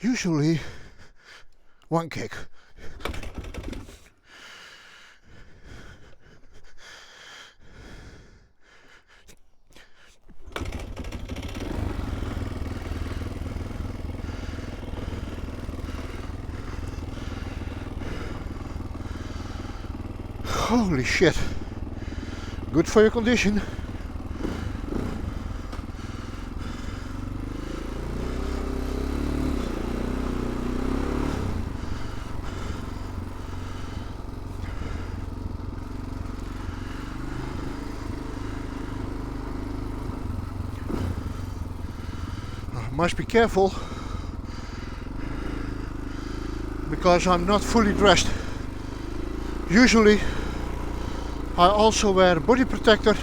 usually one kick. Holy shit, good for your condition. Must be careful because I'm not fully dressed. Usually I also wear body protector,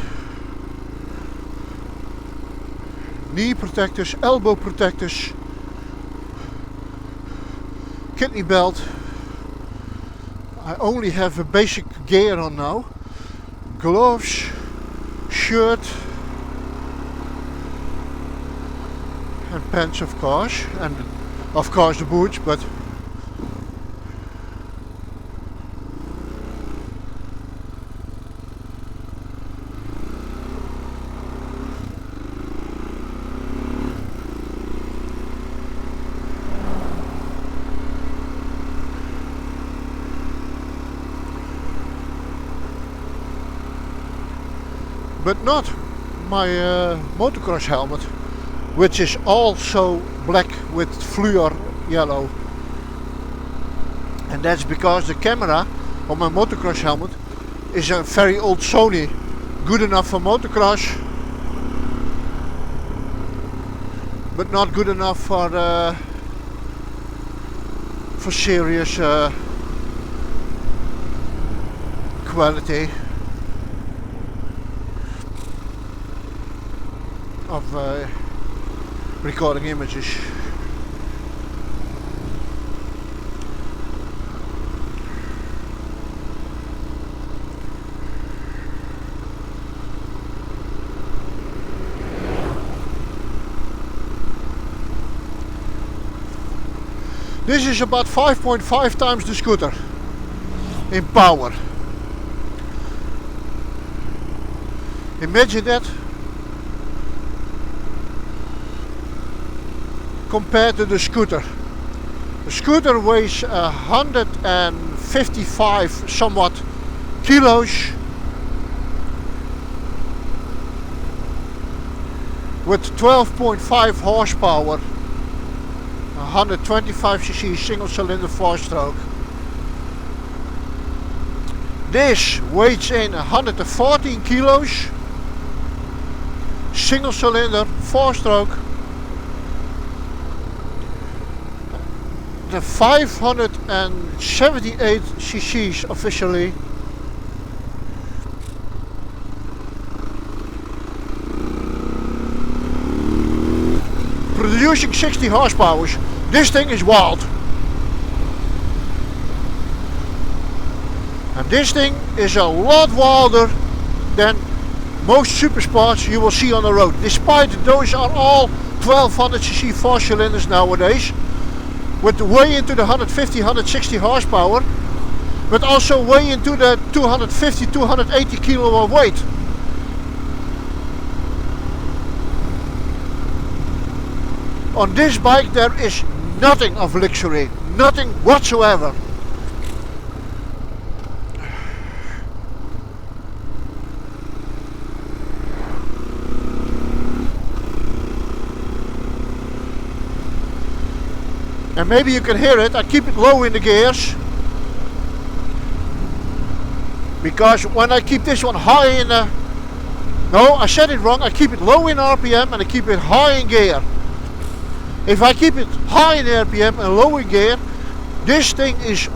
knee protectors, elbow protectors, kidney belt. I only have a basic gear on now. Gloves, shirt and pants, of course, and of course the boots, but not my motocross helmet, which is also black with fluor yellow. And that's because the camera on my motocross helmet is a very old Sony, good enough for motocross, but not good enough for serious quality of recording images. This is about 5.5 times the scooter in power. Imagine that compared to the scooter. The scooter weighs 155 somewhat kilos with 12.5 horsepower, 125cc single cylinder 4-stroke. This weighs in 114 kilos, single cylinder 4-stroke. The 578 cc's officially. Producing 60 horsepower. This thing is wild. And this thing is a lot wilder than most super sports you will see on the road. Despite those are all 1200cc 4 cylinders nowadays, with way into the 150, 160 horsepower, but also way into the 250, 280 kilo of weight. On this bike there is nothing of luxury, nothing whatsoever. And maybe you can hear it, I keep it low in the gears. Because when I keep this one high in the... No, I said it wrong, I keep it low in RPM and I keep it high in gear. If I keep it high in RPM and low in gear, this thing is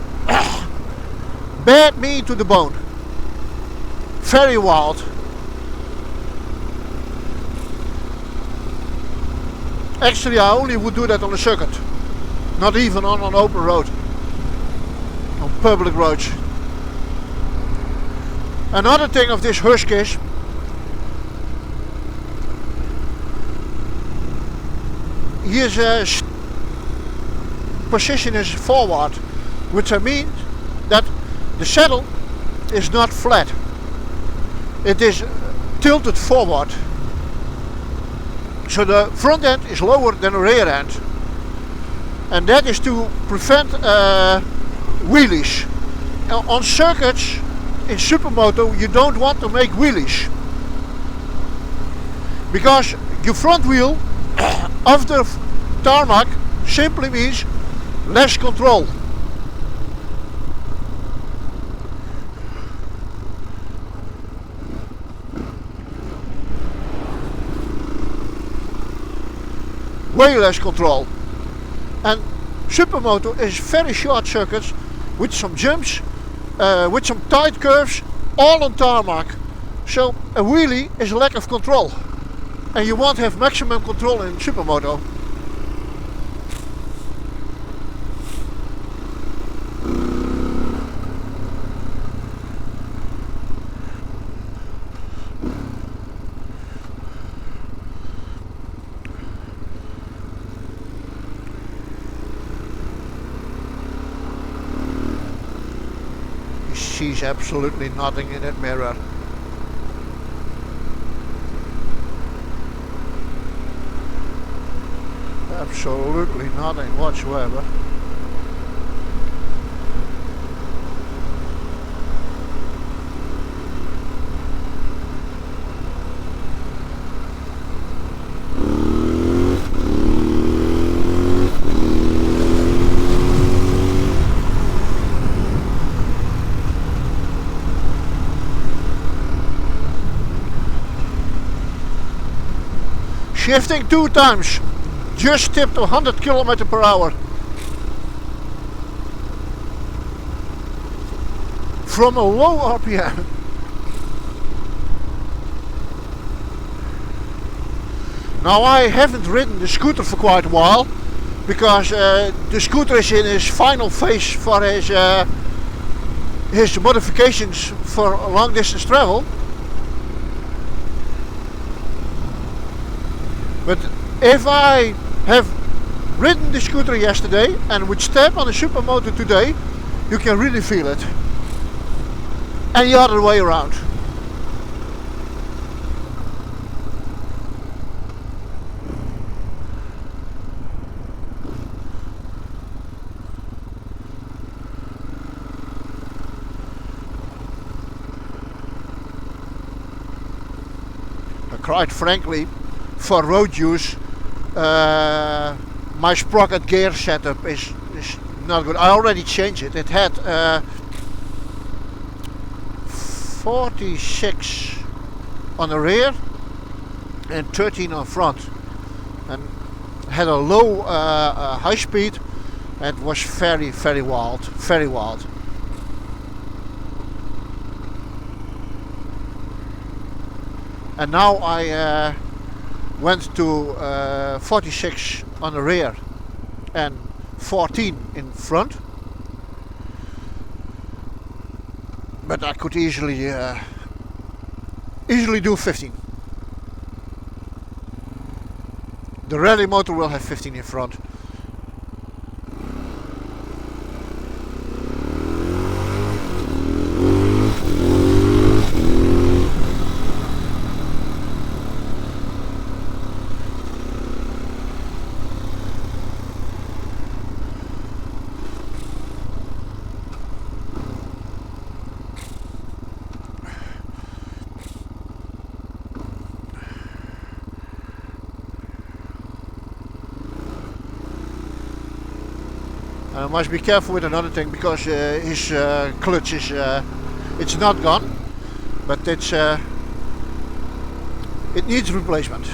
bad mean to the bone. Very wild. Actually, I only would do that on a circuit. Not even on an open road. On public roads. Another thing of this Husk is, here's a position is forward, which means that the saddle is not flat. It is tilted forward. So the front end is lower than the rear end. And that is to prevent wheelies. On circuits in supermoto you don't want to make wheelies. Because your front wheel of the tarmac simply means less control. Way less control. And supermoto is very short circuits with some jumps, with some tight curves, all on tarmac. So a wheelie is a lack of control. And you won't have maximum control in supermoto. Sees absolutely nothing in that mirror. Absolutely nothing whatsoever. Shifting 2 times, just tipped 100 km per hour. From a low RPM. Now I haven't ridden the scooter for quite a while, because the scooter is in his final phase for his modifications for long distance travel. But if I have ridden the scooter yesterday and would step on a supermoto today, you can really feel it. And the other way around. Quite frankly, for road use, my sprocket gear setup is not good. I already changed it. It had 46 on the rear and 13 on front, and had a low high speed, and was very wild, very wild. And now I went to 46 on the rear and 14 in front, but I could easily do 15. The rally motor will have 15 in front. I must be careful with another thing, because his clutch is it's not gone, but it needs replacement.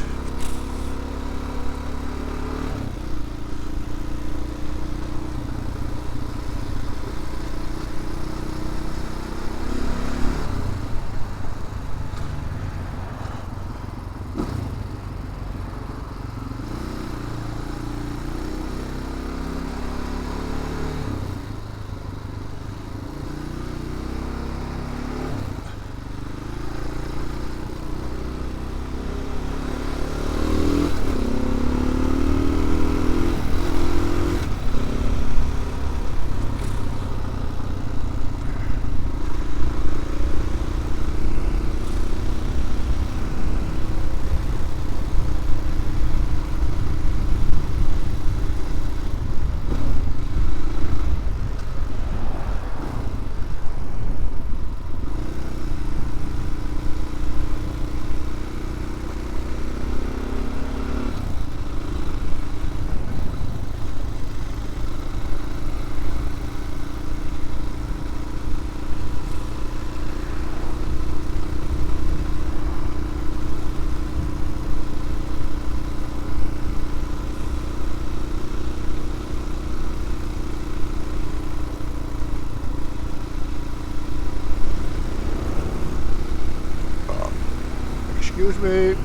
Excuse me.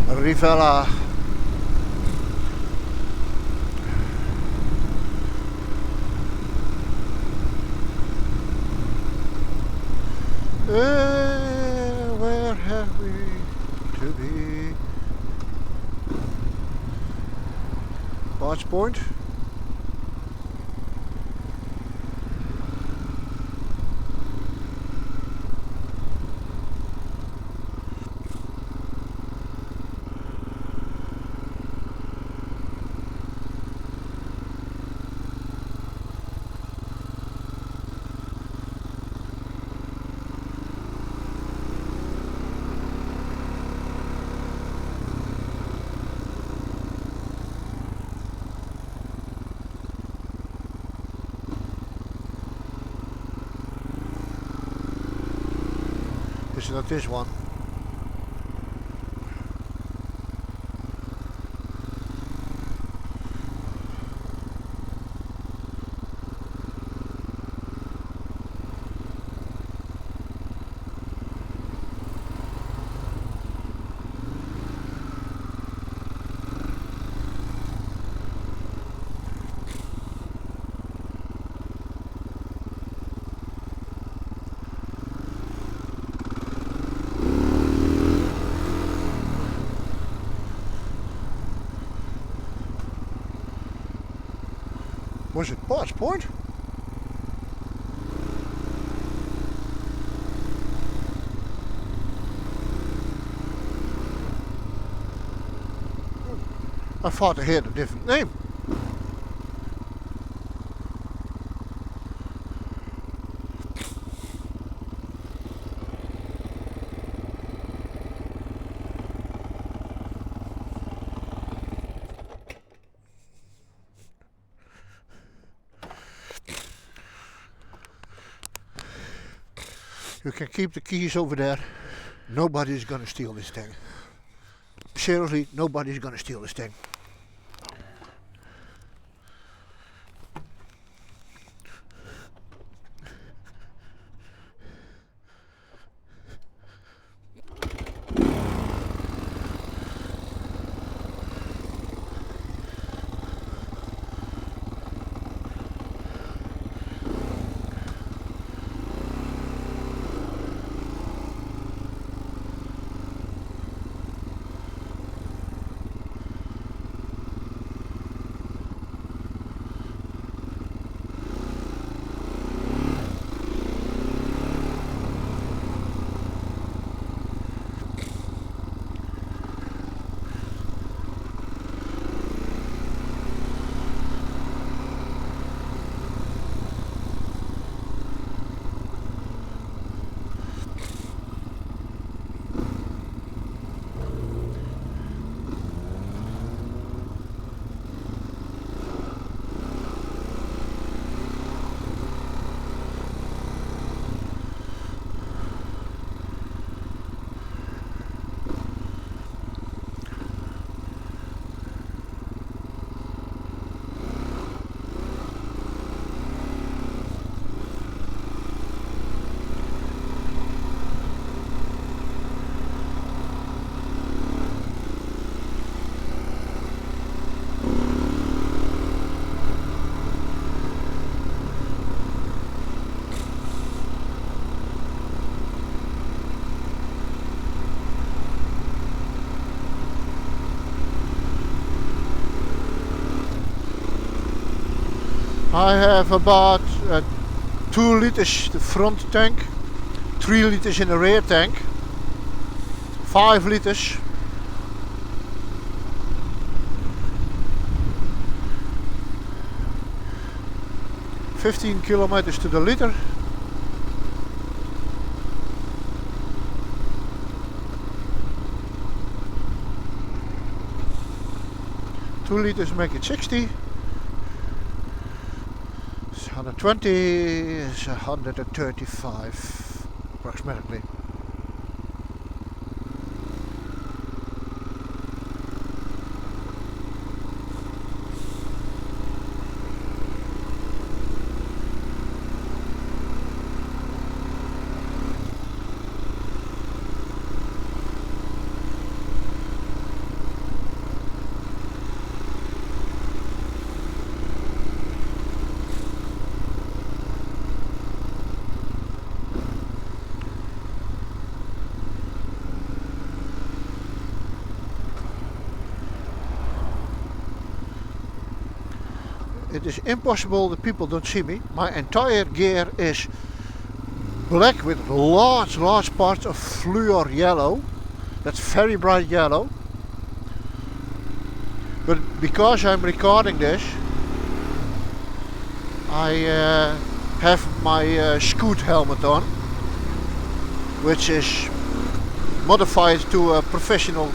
Rivella. Where have we to be? Barge Point. Is it not this one? Was it Barge Point? I thought I heard a different name. You can keep the keys over there. Nobody's gonna steal this thing. Seriously, nobody's gonna steal this thing. I have about 2 liters the front tank, 3 liters in the rear tank, 5 liters. $15 kilometers to the liter. Two liters make it 60. 120 is 135 approximately. it is impossible that people don't see me. My entire gear is black with large parts of fluor yellow. That's very bright yellow. But because I'm recording this, I have my Scoot helmet on, which is modified to a professional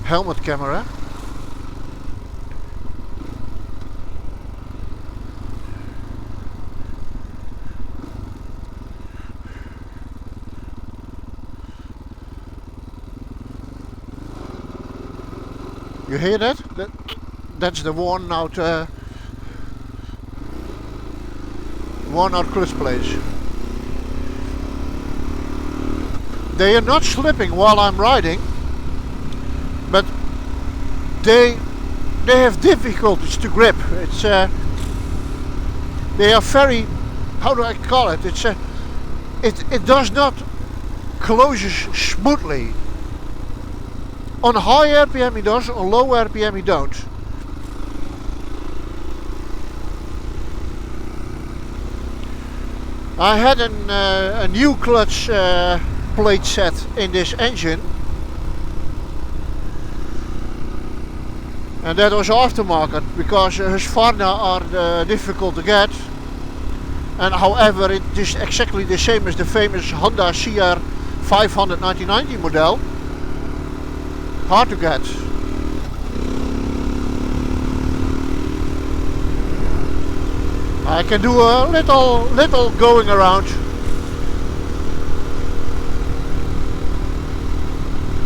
helmet camera. You hear that? That's the worn out clutch plates. They are not slipping while I'm riding, but they have difficulties to grip. It's they are very, how do I call it? It's it does not close smoothly. On high RPM he does, on low RPM he don't. I had a new clutch plate set in this engine, and that was aftermarket because Husqvarna are difficult to get, and however it is exactly the same as the famous Honda CR 500 1990 model. Hard to get. I can do a little going around,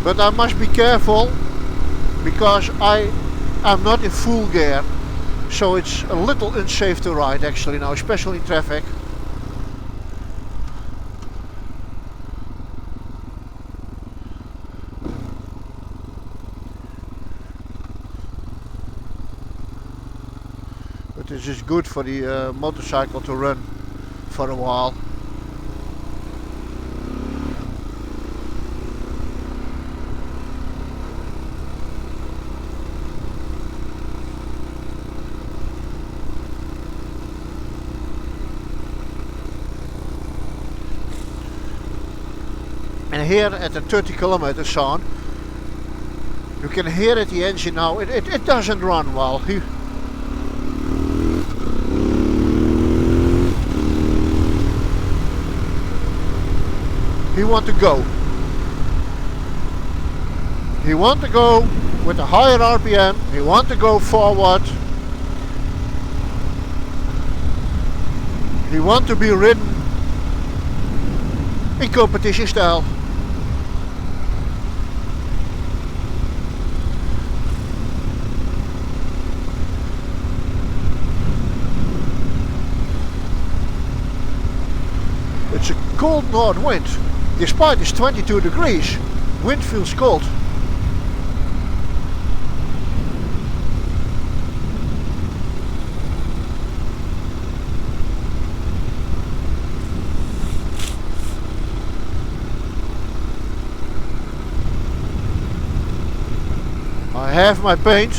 but I must be careful because I am not in full gear, so it's a little unsafe to ride actually now, especially in traffic. This is good for the motorcycle to run for a while. And here at the 30 kilometers on, you can hear it, the engine now, it doesn't run well. He want to go. He want to go with a higher RPM. He want to go forward. He want to be ridden in competition style. It's a cold north wind. Despite it's 22 degrees, wind feels cold. I have my paint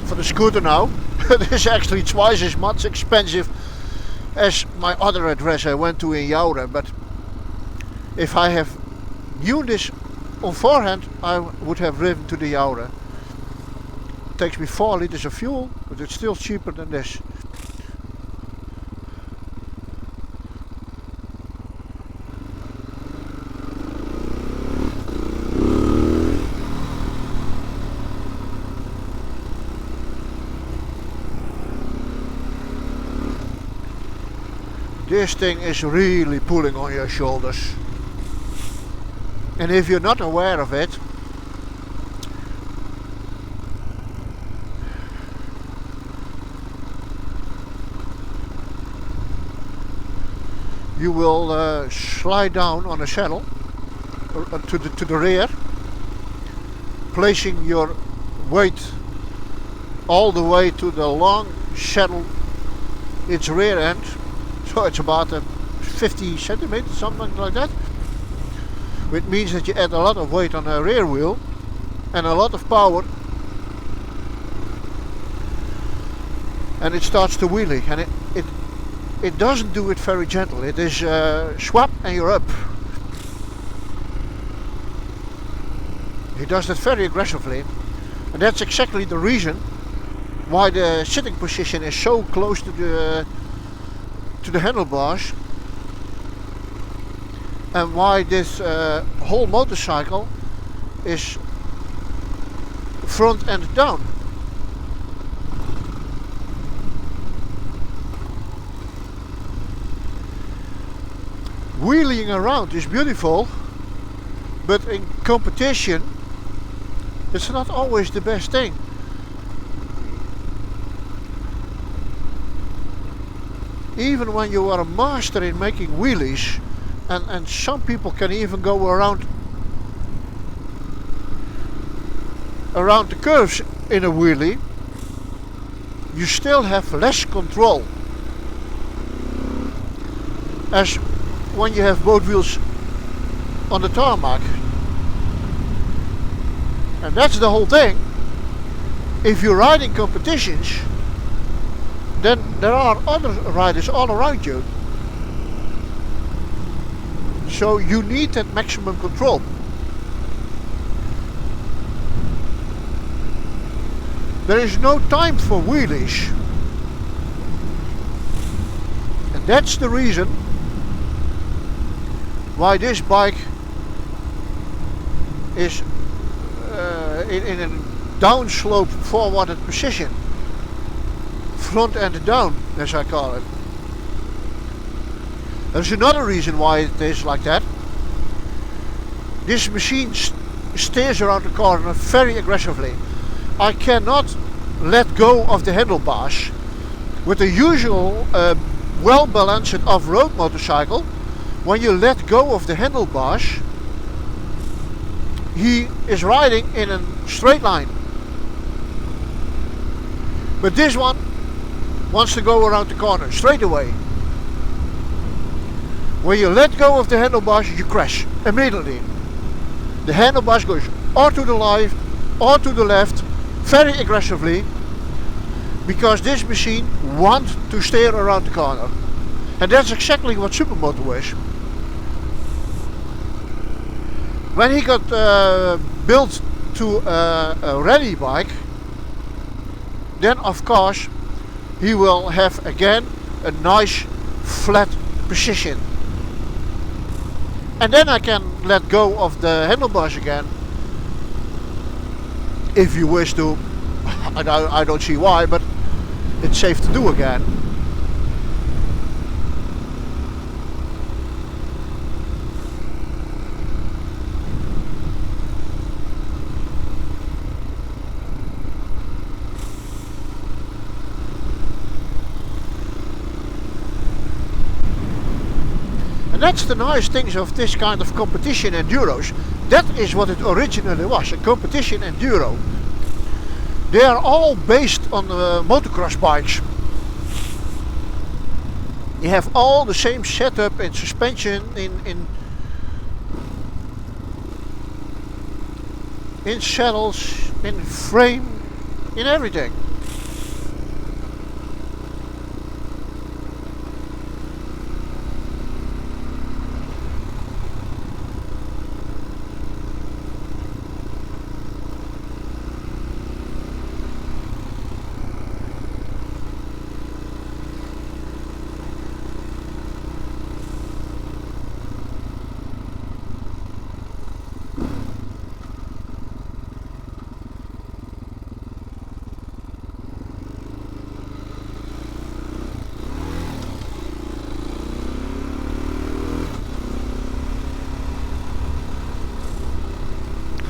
for the scooter now. It is actually twice as much expensive as my other address I went to in Jouren, but if I have knew this on forehand, I would have driven to the Jouren. It takes me 4 liters of fuel, but it's still cheaper than this. This thing is really pulling on your shoulders. And if you're not aware of it, you will slide down on a saddle to the rear, placing your weight all the way to the long saddle, its rear end. So it's about 50 centimeters, something like that. Which means that you add a lot of weight on the rear wheel and a lot of power and it starts to wheelie, and it doesn't do it very gentle. It is swap and you're up. He does that very aggressively, and that's exactly the reason why the sitting position is so close to the handlebars, and why this whole motorcycle is front and down. Wheeling around is beautiful, but in competition it's not always the best thing. Even when you are a master in making wheelies, and some people can even go around the curves in a wheelie, you still have less control as when you have both wheels on the tarmac. And that's the whole thing. If you ride in competitions, then there are other riders all around you. So you need that maximum control. There is no time for wheelies. And that's the reason why this bike is in a downslope forwarded position, front and down, as I call it. There's another reason why it is like that. This machine steers around the corner very aggressively. I cannot let go of the handlebars. With the usual well balanced off-road motorcycle, when you let go of the handlebars, he is riding in a straight line. But this one wants to go around the corner straight away. When you let go of the handlebars, you crash immediately. The handlebars goes or to the right or to the left very aggressively, because this machine wants to steer around the corner. And that's exactly what Supermoto is. When he got built to a rally bike, then of course he will have again a nice flat position. And then I can let go of the handlebars again, if you wish to. I don't see why, but it's safe to do again. And that's the nice things of this kind of competition enduros. That is what it originally was, a competition enduro. They are all based on motocross bikes. You have all the same setup in suspension, in saddles, in frame, in everything.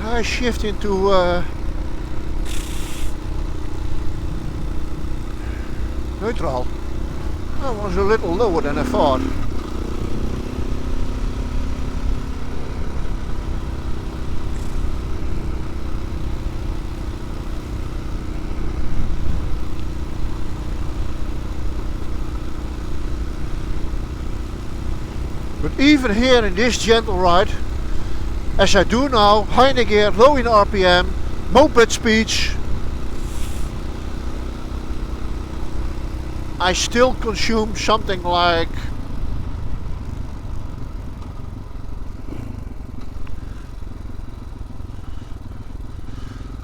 I shift into neutral. That was a little lower than I thought. But even here in this gentle ride, as I do now, high in the gear, low in RPM, moped speeds, I still consume something like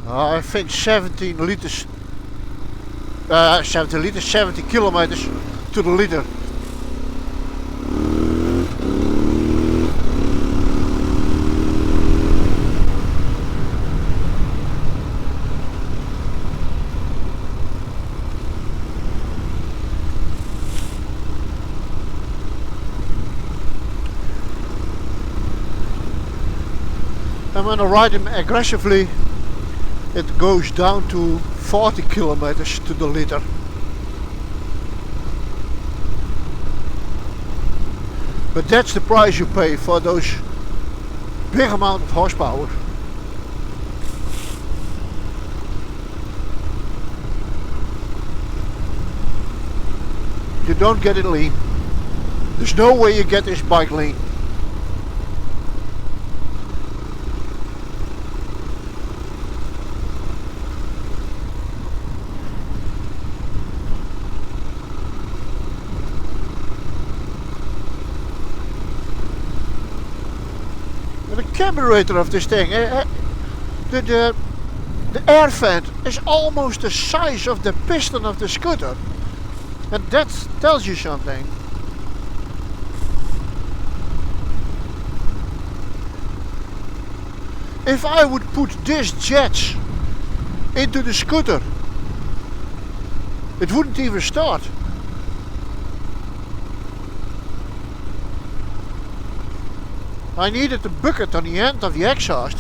I think 17 liters, 70 kilometers to the liter. And when I ride them aggressively, it goes down to 40 kilometers to the liter. But that's the price you pay for those big amount of horsepower. You don't get it lean. There's no way you get this bike lean. The carburetor of this thing, the air vent is almost the size of the piston of the scooter, and that tells you something. If I would put this jets into the scooter, it wouldn't even start. I needed the bucket on the end of the exhaust.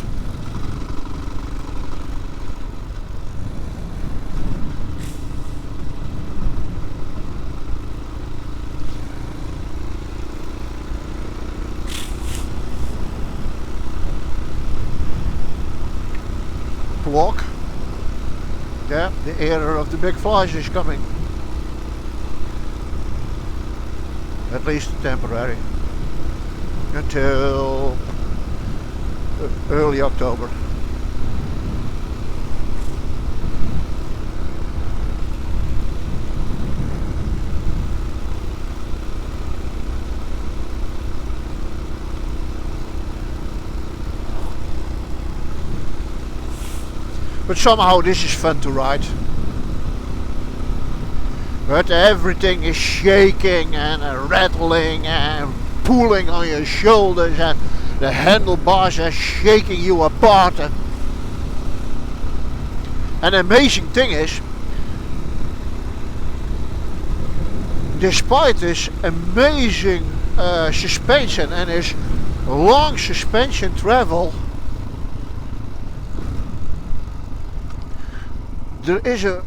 Walk. Yeah, the era of the big flies is coming. At least temporary. Until early October. But somehow this is fun to ride. But everything is shaking and rattling and pulling on your shoulders, and the handlebars are shaking you apart. And an amazing thing is, despite this amazing suspension and this long suspension travel, there is a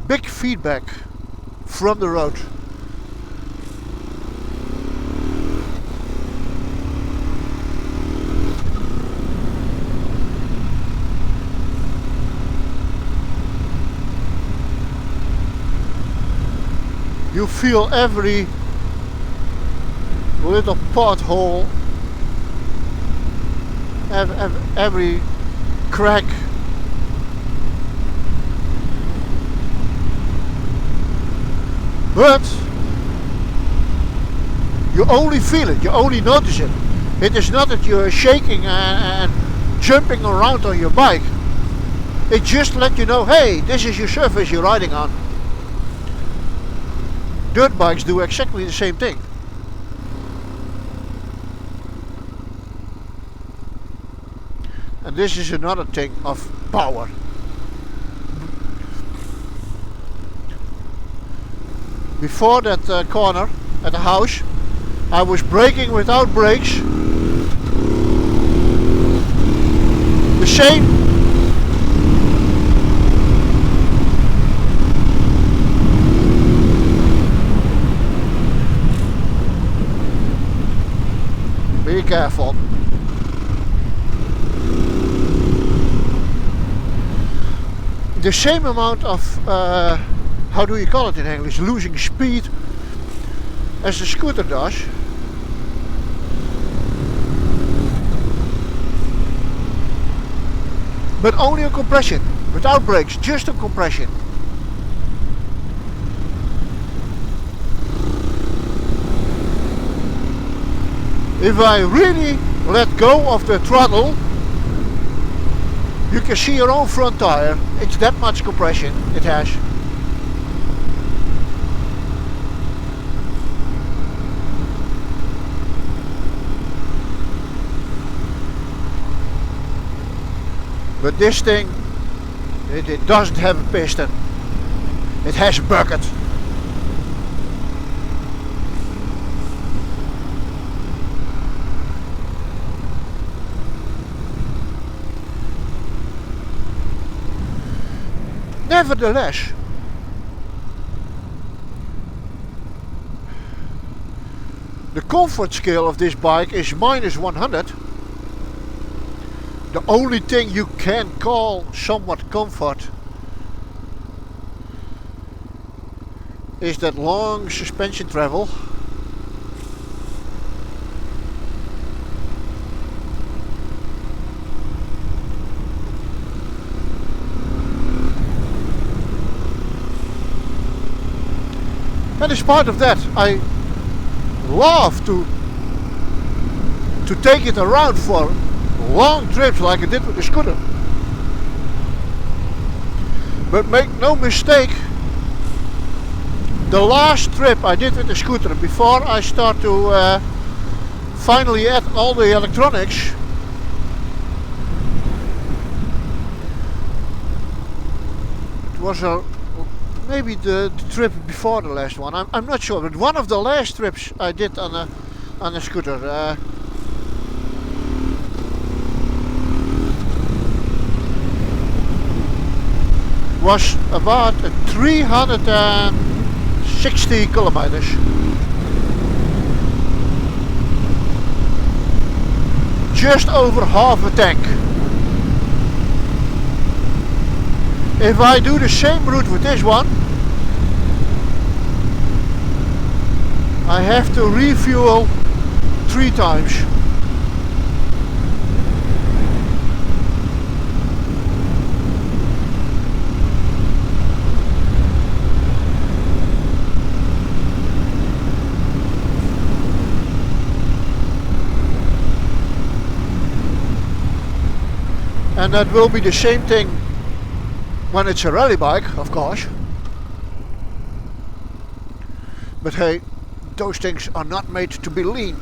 big feedback from the road. You feel every little pothole, every crack. But you only feel it, you only notice it. It is not that you're shaking and jumping around on your bike. It just let you know, hey, this is your surface you're riding on. Dirt bikes do exactly the same thing. And this is another thing of power. Before that corner at the house, I was braking without brakes. The same. Be careful. The same amount of, how do you call it in English, losing speed as the scooter does. But only on compression, without brakes, just on compression. If I really let go of the throttle, you can see your own front tire. It's that much compression it has. But this thing, it doesn't have a piston. It has a bucket. Nevertheless, the comfort scale of this bike is -100. The only thing you can call somewhat comfort is that long suspension travel. And as part of that, I love to take it around for long trips like I did with the scooter. But make no mistake, the last trip I did with the scooter, before I start to finally add all the electronics, it was maybe the trip before the last one. I'm not sure, but one of the last trips I did on a scooter. Was about 360 kilometers. Just over half a tank. If I do the same route with this one, I have to refuel 3 times. And that will be the same thing when it's a rally bike, of course. But hey, those things are not made to be lean.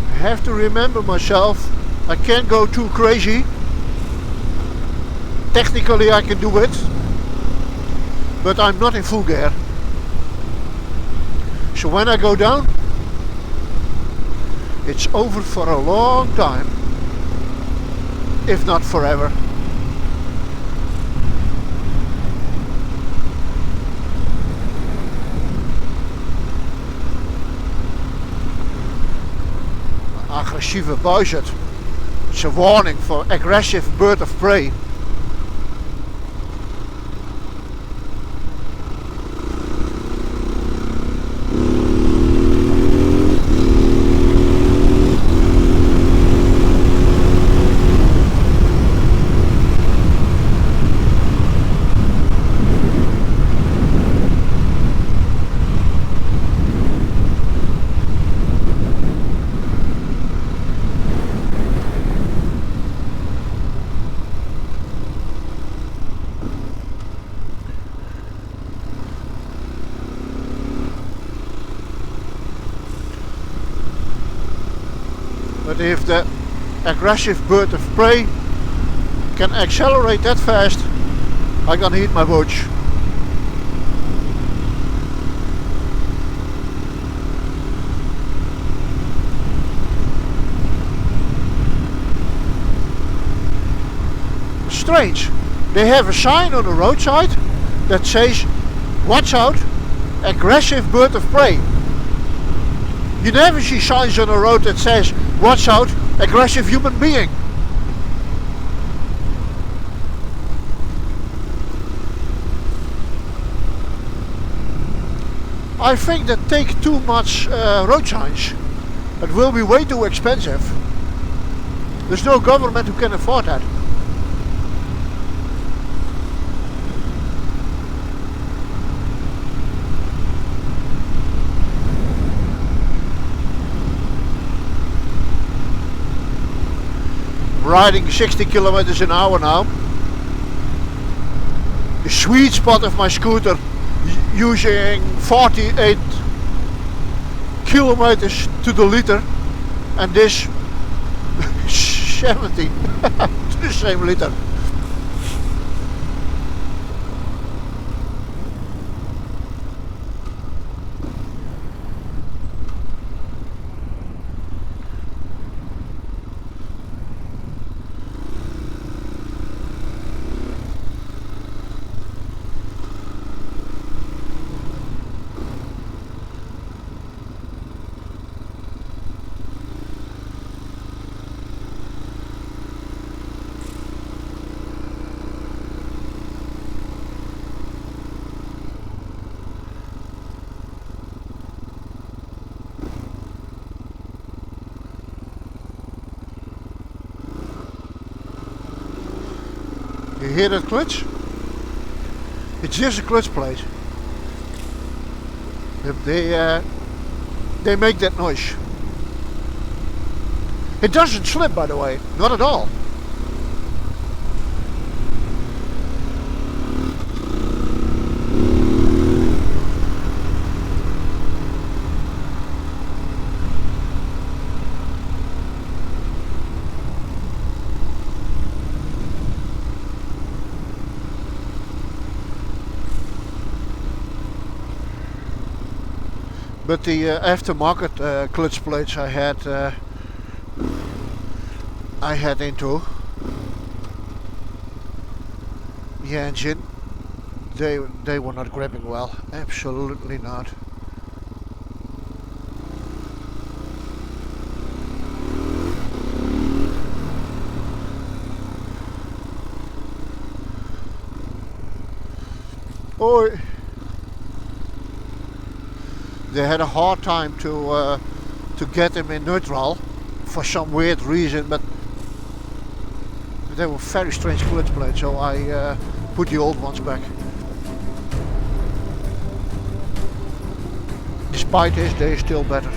I have to remember myself, I can't go too crazy. Technically I can do it, but I'm not in full gear. So when I go down, it's over for a long time, if not forever. Agressieve buizerd. It's a warning for aggressive bird of prey. But if the aggressive bird of prey can accelerate that fast, I can hit my watch. strange. They have a sign on the roadside that says, watch out, aggressive bird of prey. You never see signs on the road that says, watch out, aggressive human being. I think that take too much road signs. It will be way too expensive. There's no government who can afford that. Riding 60 kilometers an hour now. The sweet spot of my scooter using 48 kilometers to the liter, and this 70 to the same liter. You hear that clutch? It's just a clutch plate. They make that noise. It doesn't slip, by the way, not at all. But the aftermarket clutch plates I had into the engine, they were not gripping well. Absolutely not. Oh. They had a hard time to get them in neutral for some weird reason, but they were very strange clutch plates, so I put the old ones back. Despite this, they're still better.